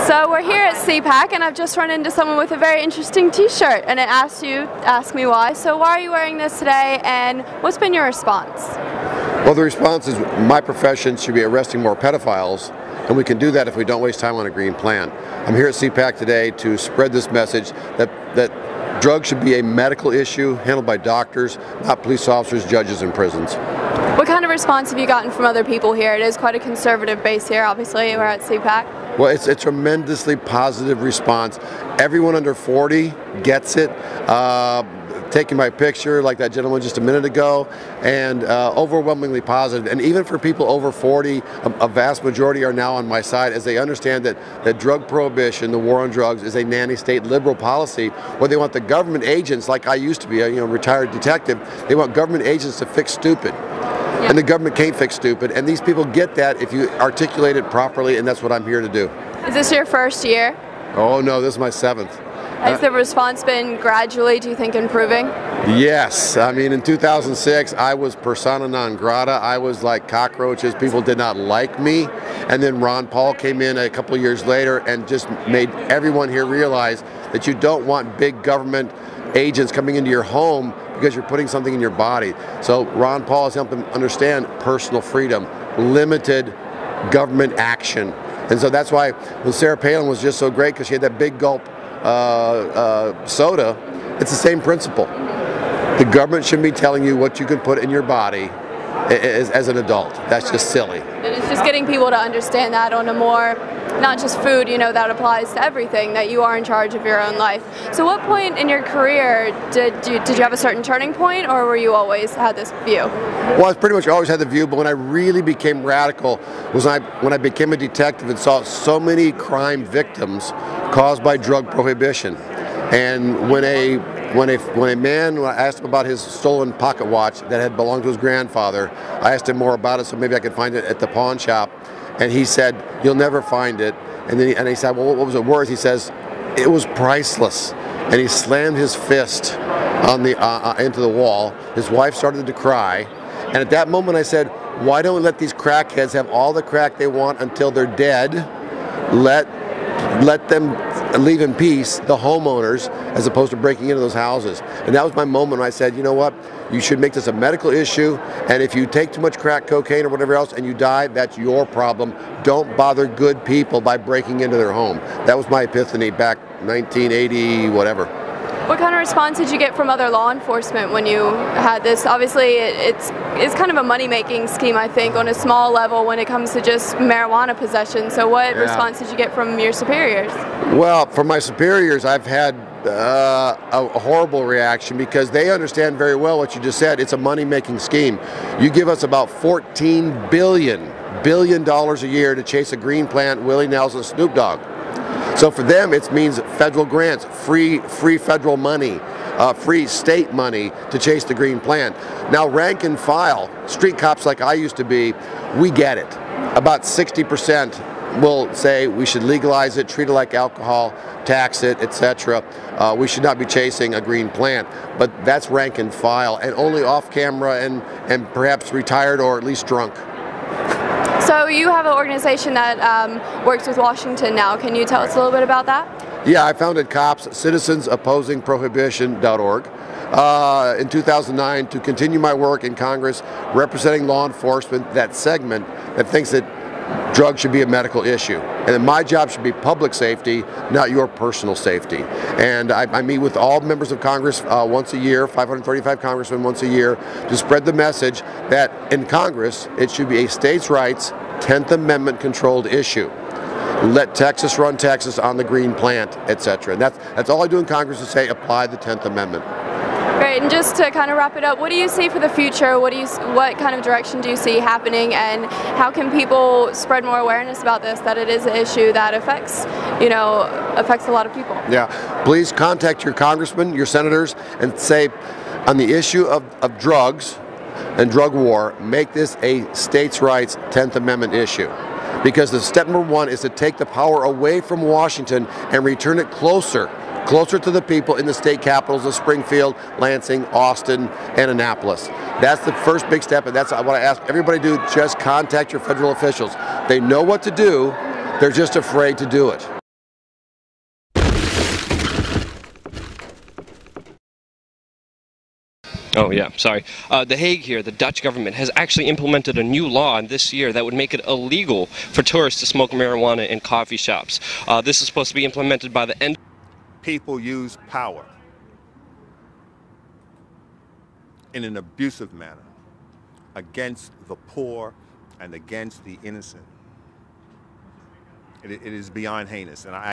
So we're here at CPAC and I've just run into someone with a very interesting t-shirt and it asked me why. So why are you wearing this today and what's been your response? Well, the response is my profession should be arresting more pedophiles, and we can do that if we don't waste time on a green plan. I'm here at CPAC today to spread this message that drugs should be a medical issue handled by doctors, not police officers, judges, and prisons. What kind of response have you gotten from other people here? It is quite a conservative base here, obviously. We're at CPAC. Well, it's a tremendously positive response. Everyone under 40 gets it. Taking my picture like that gentleman just a minute ago, and overwhelmingly positive. And even for people over 40, a vast majority are now on my side as they understand that drug prohibition, the war on drugs, is a nanny state liberal policy where they want the government agents, like I used to be, a retired detective, they want government agents to fix stupid. And the government can't fix stupid, and these people get that if you articulate it properly, and that's what I'm here to do. Is this your first year? Oh no, this is my 7th. Has the response been gradually, do you think, improving? Yes. I mean, in 2006, I was persona non grata. I was like cockroaches. People did not like me. And then Ron Paul came in a couple of years later and just made everyone here realize that you don't want big government agents coming into your home because you're putting something in your body. So Ron Paul has helped them understand personal freedom, limited government action. And so that's why when Sarah Palin was just so great, because she had that big gulp soda, it's the same principle. The government shouldn't be telling you what you can put in your body as an adult. That's just silly. And it's just getting people to understand that on a more, not just food, that applies to everything, that you are in charge of your own life. So what point in your career did you have a certain turning point, or were you always had this view? Well, I pretty much always had the view, but when I really became radical was when I became a detective and saw so many crime victims caused by drug prohibition. And when a man, I asked him about his stolen pocket watch that had belonged to his grandfather, I asked him more about it so maybe I could find it at the pawn shop, and he said, "You'll never find it." And then he said, "Well, what was it worth?" He says, "It was priceless." And he slammed his fist on into the wall. His wife started to cry, and at that moment I said, "Why don't we let these crackheads have all the crack they want until they're dead? Let them leave in peace, the homeowners, as opposed to breaking into those houses." And that was my moment when I said, you know what, you should make this a medical issue, and if you take too much crack cocaine or whatever else and you die, that's your problem. Don't bother good people by breaking into their home. That was my epiphany back 1980, whatever. What kind of response did you get from other law enforcement when you had this? Obviously, it's kind of a money-making scheme, I think, on a small level when it comes to just marijuana possession. So what response did you get from your superiors? Well, from my superiors, I've had a horrible reaction because they understand very well what you just said. It's a money-making scheme. You give us about $14 billion a year to chase a green plant, Willie Nelson, Snoop Dogg. So for them, it means federal grants, free federal money, free state money to chase the green plant. Now, rank and file, street cops like I used to be, we get it. About 60% will say we should legalize it, treat it like alcohol, tax it, etc. We should not be chasing a green plant. But that's rank and file, and only off camera and perhaps retired or at least drunk. So you have an organization that works with Washington now. Can you tell us a little bit about that? Yeah, I founded COPS, Citizens Opposing Prohibition.org in 2009 to continue my work in Congress representing law enforcement, that segment that thinks that drugs should be a medical issue. And then my job should be public safety, not your personal safety. And I meet with all members of Congress once a year, 535 congressmen once a year, to spread the message that in Congress it should be a states' rights, 10th Amendment controlled issue. Let Texas run Texas on the green plant, etc. And that's all I do in Congress is say apply the 10th Amendment. Great, and just to kind of wrap it up, what do you see for the future? What kind of direction do you see happening, and how can people spread more awareness about this, that it is an issue that affects a lot of people? Yeah, please contact your congressmen, your senators, and say on the issue of drugs and drug war, make this a states' rights 10th Amendment issue. Because the step number one is to take the power away from Washington and return it closer to the people in the state capitals of Springfield, Lansing, Austin, and Annapolis. That's the first big step, and that's what I ask everybody to do. Just contact your federal officials. They know what to do. They're just afraid to do it. Oh yeah, sorry. The Hague here, the Dutch government, has actually implemented a new law this year that would make it illegal for tourists to smoke marijuana in coffee shops. This is supposed to be implemented by the end. People use power in an abusive manner against the poor and against the innocent. It is beyond heinous, and